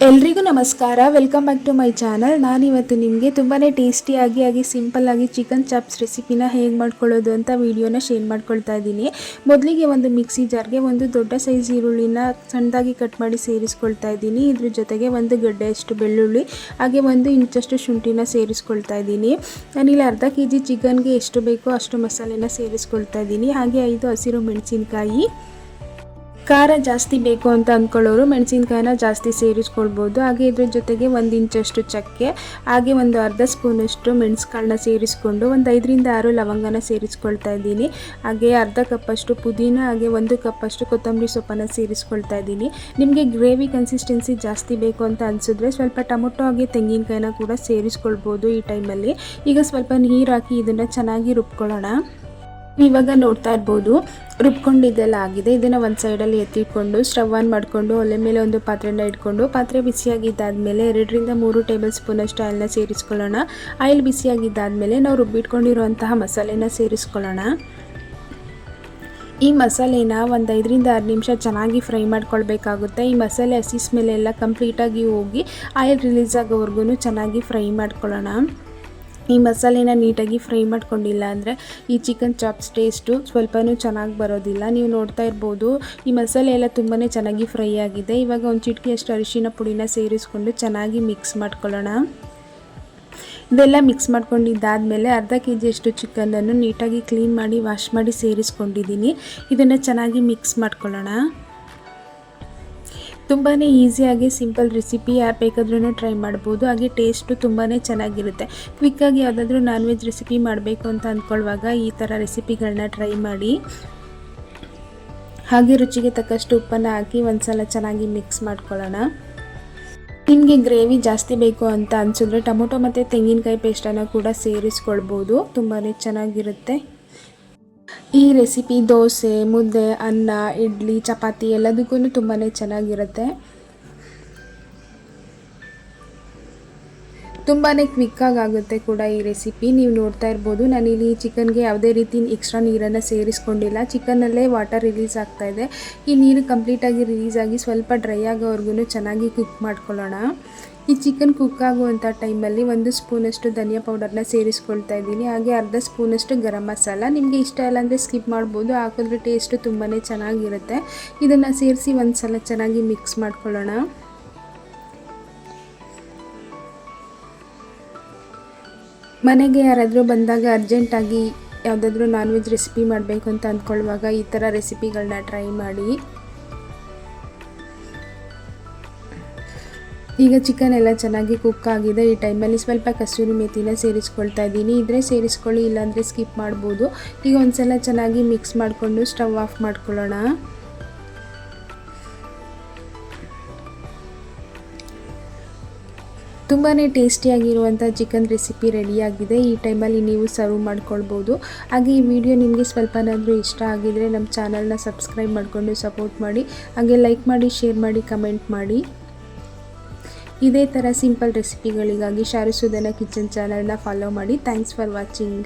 ಎಲ್ರಿಗೂ ನಮಸ್ಕಾರ, welcome back to my channel. ನಾನಿವತ್ತು ನಿಮಗೆ ತುಂಬಾ ಟೇಸ್ಟಿಯಾಗಿ ಸಿಂಪಲ್ಲಾಗಿ ಚಿಕನ್ ಚಾಪ್ಸ್ ರೆಸಿಪಿನ ಹೇಗೆ ಮಾಡ್ಕೊಳ್ಳೋದು ಅಂತ ವಿಡಿಯೋನ ಶೇರ್ ಮಾಡ್ಕೊಳ್ತಾ ಇದ್ದೀನಿ. ಮೊದಲಿಗೆ ಒಂದು ಮಿಕ್ಸಿ ಜಾರ್ಗೆ ಒಂದು ದೊಡ್ಡ ಸೈಜ್ ಈರುಳ್ಳಿನ ಸಣ್ಣದಾಗಿ ಕಟ್ ಮಾಡಿ ಸೇರಿಸ್ಕೊಳ್ತಾ ಇದ್ದೀನಿ. ಇದ್ರ ಜೊತೆಗೆ ಒಂದು ಗಡ್ಡೆಯಷ್ಟು ಬೆಳ್ಳುಳ್ಳಿ, ಹಾಗೆ 1 ಇಂಚಷ್ಟು ಶುಂಠಿನ ಸೇರಿಸ್ಕೊಳ್ತಾ ಇದ್ದೀನಿ. ನಾನಿಲ್ಲಿ ಅರ್ಧ ಕೆಜಿ ಚಿಕನ್ಗೆ ಎಷ್ಟು ಬೇಕೋ ಅಷ್ಟು ಮಸಾಲೆನ ಸೇರಿಸ್ಕೊಳ್ತಾ ಇದ್ದೀನಿ. ಹಾಗೆ 5 ಹಸಿರು ಮೆಣಸಿನಕಾಯಿ. ಖಾರ ಜಾಸ್ತಿ ಬೇಕು ಅಂತ ಅಂದ್ಕೊಳ್ಳೋರು ಮೆಣಸಿನ್ಕಾಯಿನ ಜಾಸ್ತಿ ಸೇರಿಸ್ಕೊಳ್ಬೋದು. ಹಾಗೆ ಇದ್ರ ಜೊತೆಗೆ 1 ಇಂಚಷ್ಟು ಚಕ್ಕೆ, ಹಾಗೆ ಒಂದು ಅರ್ಧ ಸ್ಪೂನಷ್ಟು ಮೆಣಸುಗಳನ್ನ ಸೇರಿಸ್ಕೊಂಡು ಒಂದು 5ರಿಂದ 6 ಲವಂಗನ ಸೇರಿಸ್ಕೊಳ್ತಾ ಇದ್ದೀನಿ. ಹಾಗೆ ಅರ್ಧ ಕಪ್ಪಷ್ಟು ಪುದೀನ, ಹಾಗೆ 1 ಕಪ್ಪಷ್ಟು ಕೊತ್ತಂಬರಿ ಸೊಪ್ಪನ್ನು ಸೇರಿಸ್ಕೊಳ್ತಾ ಇದ್ದೀನಿ. ನಿಮಗೆ ಗ್ರೇವಿ ಕನ್ಸಿಸ್ಟೆನ್ಸಿ ಜಾಸ್ತಿ ಬೇಕು ಅಂತ ಅನಿಸಿದ್ರೆ ಸ್ವಲ್ಪ ಟೊಮೊಟೊ ಹಾಗೆ ತೆಂಗಿನಕಾಯಿನ ಕೂಡ ಸೇರಿಸ್ಕೊಳ್ಬೋದು ಈ ಟೈಮಲ್ಲಿ. ಈಗ ಸ್ವಲ್ಪ ನೀರು ಹಾಕಿ ಇದನ್ನು ಚೆನ್ನಾಗಿ ರುಬ್ಕೊಳ್ಳೋಣ. ಇವಾಗ ನೋಡ್ತಾ ಇರ್ಬೋದು ರುಬ್ಕೊಂಡಿದ್ದೆಲ್ಲ ಆಗಿದೆ. ಇದನ್ನು ಒಂದು ಸೈಡಲ್ಲಿ ಎತ್ತಿಟ್ಕೊಂಡು ಸ್ಟವ್ ಆನ್ ಮಾಡಿಕೊಂಡು ಒಲೆ ಮೇಲೆ ಒಂದು ಪಾತ್ರೆನ ಇಟ್ಕೊಂಡು ಪಾತ್ರೆ ಬಿಸಿಯಾಗಿದ್ದಾದಮೇಲೆ 2ರಿಂದ 3 ಟೇಬಲ್ ಸ್ಪೂನಷ್ಟು ಆಯಿಲ್ನ ಸೇರಿಸ್ಕೊಳ್ಳೋಣ. ಆಯಿಲ್ ಬಿಸಿಯಾಗಿದ್ದಾದಮೇಲೆ ನಾವು ರುಬ್ಬಿಟ್ಕೊಂಡಿರುವಂತಹ ಮಸಾಲೆನ ಸೇರಿಸ್ಕೊಳ್ಳೋಣ. ಈ ಮಸಾಲೆನ ಒಂದು 5ರಿಂದ 6 ನಿಮಿಷ ಚೆನ್ನಾಗಿ ಫ್ರೈ ಮಾಡ್ಕೊಳ್ಬೇಕಾಗುತ್ತೆ. ಈ ಮಸಾಲೆ ಹಸಿ ಸ್ಮೆಲ್ ಎಲ್ಲ ಕಂಪ್ಲೀಟಾಗಿ ಹೋಗಿ ಆಯಿಲ್ ರಿಲೀಸ್ ಆಗೋವರೆಗೂ ಚೆನ್ನಾಗಿ ಫ್ರೈ ಮಾಡ್ಕೊಳ್ಳೋಣ. ಈ ಮಸಾಲೆನ ನೀಟಾಗಿ ಫ್ರೈ ಮಾಡ್ಕೊಂಡಿಲ್ಲ ಅಂದರೆ ಈ ಚಿಕನ್ ಚಾಪ್ಸ್ ಟೇಸ್ಟು ಸ್ವಲ್ಪನೂ ಚೆನ್ನಾಗಿ ಬರೋದಿಲ್ಲ. ನೀವು ನೋಡ್ತಾ ಇರ್ಬೋದು ಈ ಮಸಾಲೆ ಎಲ್ಲ ತುಂಬಾ ಚೆನ್ನಾಗಿ ಫ್ರೈ ಆಗಿದೆ. ಇವಾಗ ಒಂದು ಚಿಟಿಕೆಯಷ್ಟು ಅರಿಶಿನ ಪುಡಿನ ಸೇರಿಸ್ಕೊಂಡು ಚೆನ್ನಾಗಿ ಮಿಕ್ಸ್ ಮಾಡ್ಕೊಳ್ಳೋಣ. ಇದೆಲ್ಲ ಮಿಕ್ಸ್ ಮಾಡ್ಕೊಂಡಿದ್ದಾದಮೇಲೆ ಅರ್ಧ ಕೆಜಿಯಷ್ಟು ಚಿಕನನ್ನು ನೀಟಾಗಿ ಕ್ಲೀನ್ ಮಾಡಿ ವಾಶ್ ಮಾಡಿ ಸೇರಿಸ್ಕೊಂಡಿದ್ದೀನಿ. ಇದನ್ನು ಚೆನ್ನಾಗಿ ಮಿಕ್ಸ್ ಮಾಡ್ಕೊಳ್ಳೋಣ. ತುಂಬಾ ಈಸಿಯಾಗಿ ಸಿಂಪಲ್ ರೆಸಿಪಿ ಯಾರು ಬೇಕಾದ್ರೂ ಟ್ರೈ ಮಾಡ್ಬೋದು. ಹಾಗೆ ಟೇಸ್ಟು ತುಂಬಾ ಚೆನ್ನಾಗಿರುತ್ತೆ. ಕ್ವಿಕ್ಕಾಗಿ ಯಾವುದಾದ್ರೂ ನಾನ್ ವೆಜ್ ರೆಸಿಪಿ ಮಾಡಬೇಕು ಅಂತ ಅಂದ್ಕೊಳ್ಳುವಾಗ ಈ ಥರ ರೆಸಿಪಿಗಳನ್ನ ಟ್ರೈ ಮಾಡಿ. ಹಾಗೆ ರುಚಿಗೆ ತಕ್ಕಷ್ಟು ಉಪ್ಪನ್ನು ಹಾಕಿ ಒಂದು ಸಲ ಚೆನ್ನಾಗಿ ಮಿಕ್ಸ್ ಮಾಡ್ಕೊಳ್ಳೋಣ. ನಿಮಗೆ ಗ್ರೇವಿ ಜಾಸ್ತಿ ಬೇಕು ಅಂತ ಅನಿಸಿದ್ರೆ ಟೊಮೊಟೊ ಮತ್ತು ತೆಂಗಿನಕಾಯಿ ಪೇಸ್ಟನ್ನು ಕೂಡ ಸೇರಿಸ್ಕೊಳ್ಬೋದು. ತುಂಬಾ ಚೆನ್ನಾಗಿರುತ್ತೆ. ಈ ರೆಸಿಪಿ ದೋಸೆ, ಮುದ್ದೆ, ಅನ್ನ, ಇಡ್ಲಿ, ಚಪಾತಿ ಎಲ್ಲದಕ್ಕೂ ತುಂಬಾ ಚೆನ್ನಾಗಿರುತ್ತೆ. ತುಂಬಾ ಕ್ವಿಕ್ಕಾಗಿ ಆಗುತ್ತೆ ಕೂಡ ಈ ರೆಸಿಪಿ. ನೀವು ನೋಡ್ತಾ ಇರ್ಬೋದು ನಾನಿಲ್ಲಿ ಚಿಕನ್ಗೆ ಯಾವುದೇ ರೀತಿ ಎಕ್ಸ್ಟ್ರಾ ನೀರನ್ನು ಸೇರಿಸ್ಕೊಂಡಿಲ್ಲ. ಚಿಕನ್ನಲ್ಲೇ ವಾಟರ್ ರಿಲೀಸ್ ಆಗ್ತಾ ಇದೆ. ಈ ನೀರು ಕಂಪ್ಲೀಟಾಗಿ ರಿಲೀಸ್ ಆಗಿ ಸ್ವಲ್ಪ ಡ್ರೈ ಆಗೋವರೆಗೂ ಚೆನ್ನಾಗಿ ಕುಕ್ ಮಾಡ್ಕೊಳ್ಳೋಣ. ಈ ಚಿಕನ್ ಕುಕ್ ಆಗುವಂಥ ಟೈಮಲ್ಲಿ 1 ಸ್ಪೂನಷ್ಟು ಧನಿಯಾ ಪೌಡರ್ನ ಸೇರಿಸ್ಕೊಳ್ತಾ ಇದ್ದೀನಿ. ಹಾಗೆ ಅರ್ಧ ಸ್ಪೂನಷ್ಟು ಗರಂ ಮಸಾಲ. ನಿಮಗೆ ಇಷ್ಟ ಇಲ್ಲ ಅಂದರೆ ಸ್ಕಿಪ್ ಮಾಡ್ಬೋದು, ಹಾಕಿದ್ರೆ ಟೇಸ್ಟು ತುಂಬಾ ಚೆನ್ನಾಗಿರುತ್ತೆ. ಇದನ್ನು ಸೇರಿಸಿ ಒಂದು ಸಲ ಚೆನ್ನಾಗಿ ಮಿಕ್ಸ್ ಮಾಡ್ಕೊಳ್ಳೋಣ. ಮನೆಗೆ ಯಾರಾದರೂ ಬಂದಾಗ ಅರ್ಜೆಂಟಾಗಿ ಯಾವುದಾದ್ರೂ ನಾನ್ ವೆಜ್ ರೆಸಿಪಿ ಮಾಡಬೇಕು ಅಂತ ಅಂದ್ಕೊಳ್ಳುವಾಗ ಈ ಥರ ರೆಸಿಪಿಗಳನ್ನ ಟ್ರೈ ಮಾಡಿ. ಈಗ ಚಿಕನ್ ಎಲ್ಲ ಚೆನ್ನಾಗಿ ಕುಕ್ ಆಗಿದೆ. ಈ ಟೈಮಲ್ಲಿ ಸ್ವಲ್ಪ ಕಸೂರಿ ಮೇಥಿನ ಸೇರಿಸ್ಕೊಳ್ತಾ ಇದ್ದೀನಿ. ಇದ್ರೆ ಸೇರಿಸ್ಕೊಳ್ಳಿ, ಇಲ್ಲಾಂದರೆ ಸ್ಕಿಪ್ ಮಾಡ್ಬೋದು. ಈಗ ಒಂದ್ಸಲ ಚೆನ್ನಾಗಿ ಮಿಕ್ಸ್ ಮಾಡಿಕೊಂಡು ಸ್ಟವ್ ಆಫ್ ಮಾಡ್ಕೊಳ್ಳೋಣ. ತುಂಬಾ ಟೇಸ್ಟಿಯಾಗಿರುವಂಥ ಚಿಕನ್ ರೆಸಿಪಿ ರೆಡಿಯಾಗಿದೆ. ಈ ಟೈಮಲ್ಲಿ ನೀವು ಸರ್ವ್ ಮಾಡ್ಕೊಳ್ಬೋದು. ಹಾಗೆ ಈ ವಿಡಿಯೋ ನಿಮಗೆ ಸ್ವಲ್ಪನಾದರೂ ಇಷ್ಟ ಆಗಿದರೆ ನಮ್ಮ ಚಾನಲ್ನ ಸಬ್ಸ್ಕ್ರೈಬ್ ಮಾಡಿಕೊಂಡು ಸಪೋರ್ಟ್ ಮಾಡಿ. ಹಾಗೆ ಲೈಕ್ ಮಾಡಿ, ಶೇರ್ ಮಾಡಿ, ಕಮೆಂಟ್ ಮಾಡಿ. ಇದೇ ಥರ ಸಿಂಪಲ್ ರೆಸಿಪಿಗಳಿಗಾಗಿ ಶಾರುಸುದನ ಕಿಚನ್ ಚಾನಲ್ನ ಫಾಲೋ ಮಾಡಿ. Thanks for watching.